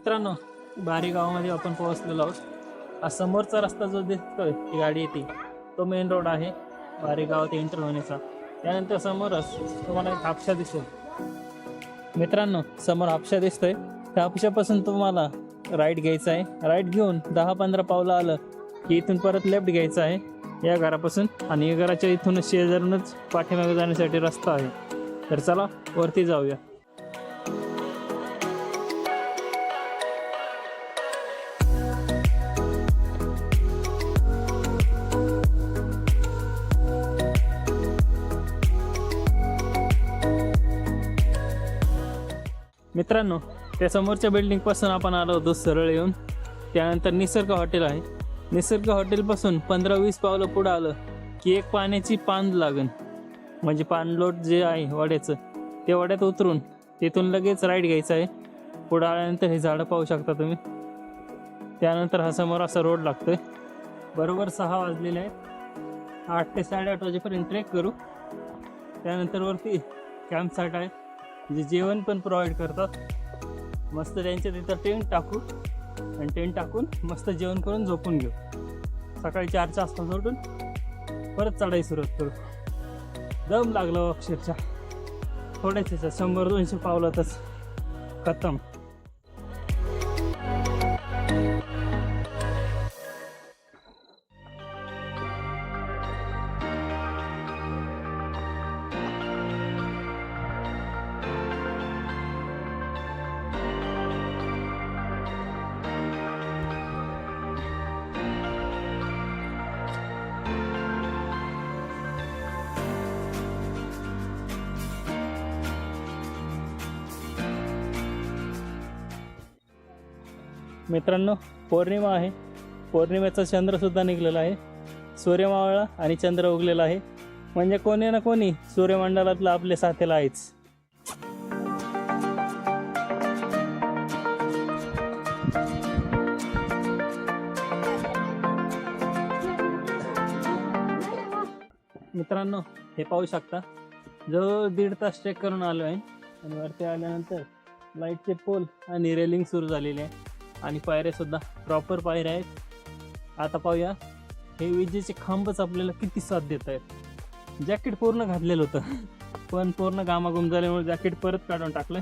मित्रांनो, बारी गावामध्ये आपण पोहोचलेलो आहोत. हा समोरचा रस्ता जो दिसतोय ती गाडी येते तो मेन रोड आहे बारी गावात एंटर होण्याचा. त्यानंतर समोरच तुम्हाला एक हापशा दिसेल. मित्रांनो, समोर हापशा दिसतोय. त्या हापशापासून तुम्हाला राईट घ्यायचा आहे. राईट घेऊन 10-15 पावलं आलं की इथून परत लेफ्ट घ्यायचं आहे या घरापासून. आणि या घराच्या इथूनच शेजारूनच पाठीमागे जाण्यासाठी रस्ता आहे. तर चला वरती जाऊया. मित्रांनो, त्या समोरच्या बिल्डिंगपासून आपण आलो होतो सरळ येऊन. त्यानंतर निसर्ग हॉटेल आहे. निसर्ग हॉटेलपासून 15-20 पावलं पुढं आलं की एक पाण्याची पांद लागन, म्हणजे पाणलोट जे आहे वड्याचं, ते वड्यात उतरून तिथून लगेच राईट घ्यायचं आहे. पुढं आल्यानंतर हे झाडं पाहू शकता तुम्ही. त्यानंतर हा समोर असा रोड लागतोय. बरोबर 6 वाजलेले आहेत. 8 ते 8:30 वाजेपर्यंत ट्रेक करू. त्यानंतर वरती कॅम्प साईट आहे, जे जेवण पण प्रोव्हाइड करतात. मस्त त्यांच्या तिथं टेंट टाकू आणि टेंट टाकून मस्त जेवण करून झोपून घेऊ. सकाळी 4च्या आसपास उठून परत चढाई सुरुवात करू. दम लागलं अक्षरशः. थोड्याच 100-200 पावलातच खतम. मित्रांनो, पौर्णिमा आहे. पौर्णिमेचा चंद्रसुद्धा निघलेला आहे. सूर्य मावळला आणि चंद्र उगलेला आहे. म्हणजे कोणी ना कोणी सूर्यमंडळातलं आपले साथीला आहेच. मित्रांनो, हे पाहू शकता, जो 1.5 तास ट्रेक करून आलो आहे. आणि वरती आल्यानंतर लाईटचे पोल आणि रेलिंग सुरू झालेले आहे. आणि पायऱ्यासुद्धा प्रॉपर पायऱ्या आहेत. आता पाहूया हे विजेचे खांबच आपल्याला किती साथ देत आहेत. जॅकेट पूर्ण घातलेलं होतं, पण पूर्ण घामाघूम झाल्यामुळे जॅकेट परत काढून टाकलं.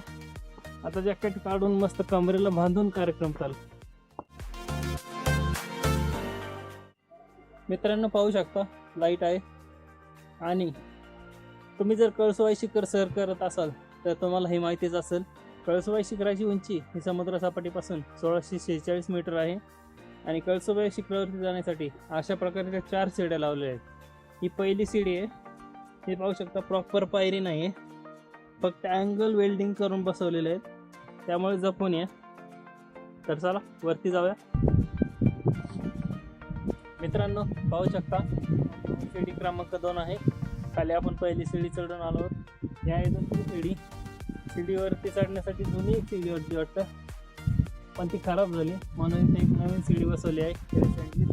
आता जॅकेट काढून मस्त कमरेला बांधून कार्यक्रम चालू. मित्रांनो, पाहू शकता लाईट आहे. आणि तुम्ही जर कळसुबाई शिखर सर करत असाल तर तुम्हाला हे माहितीच असेल. कळसुबाई शिखराची उंची ही समुद्रसपाटीपासून 1646 मीटर आहे. आणि कळसुबाई शिखरावरती जाण्यासाठी अशा प्रकारच्या 4 शिड्या लावलेल्या आहेत. ही पहिली शिडी आहे. हे पाहू शकता, प्रॉपर पायरी नाही आहे, फक्त अँगल वेल्डिंग करून बसवलेले आहेत. त्यामुळे जपून या. तर चला वरती जाऊया. मित्रांनो, पाहू शकता शिडी क्रमांक 2 आहे. खाली आपण पहिली शिडी चढून आलो. या शिडी शिडीवरती चढण्यासाठी दोन्ही एक शिडी होती वाटतं, पण ती खराब झाली म्हणून ते एक नवीन शिडी बसवली आहे रिसेंटली.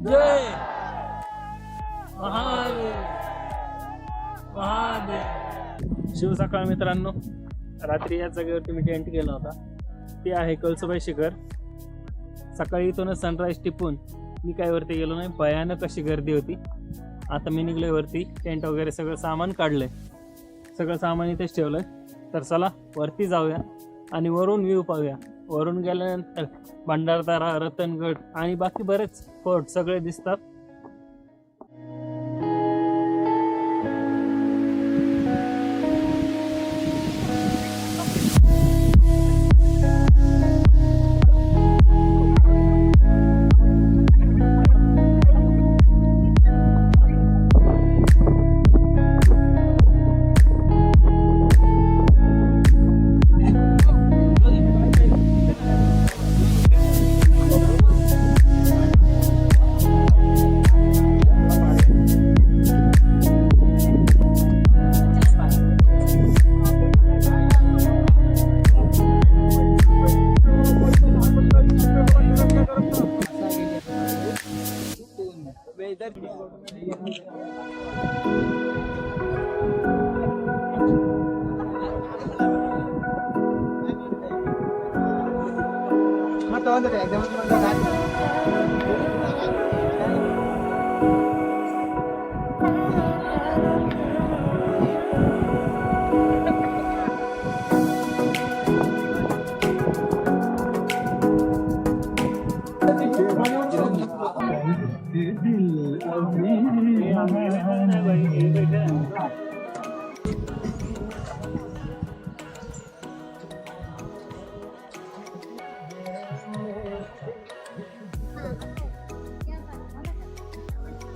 जय महादेव महादेव. शिव सकाळ. मित्रांनो, रात्री या जागेवरती मी टेंट केला होता. ते आहे कळसुबाई शिखर. सकाळी इथूनच सनराईज टिपून मी काय वरती गेलो नाही. भयानक अशी गर्दी होती. आता मी निघलोय वरती. टेंट वगैरे सगळं सामान काढलंय. सगळं सामान इथेच ठेवलंय. तर चला वरती जाऊया आणि वरून व्ह्यू पाहूया. वरून गेल्यानंतर भंडारदरा, रतनगड आणि बाकी बरेच फोर्ट सगळे दिसतात.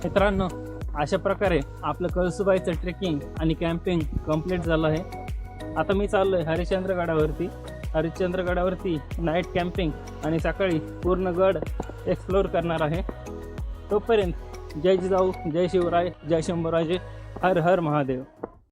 मित्रांनो, अशा प्रकारे आपलं कळसुबाईचं ट्रेकिंग आणि कॅम्पिंग कंप्लीट झालं आहे. आता मी चाललो आहे हरिश्चंद्रगडावरती. हरिश्चंद्रगडावरती नाईट कॅम्पिंग आणि सकाळी पूर्ण गड एक्सप्लोअर करणार आहे. तोपर्यंत जय जिजाऊ, जय शिवराय, जय शंभूराजे, हर हर महादेव.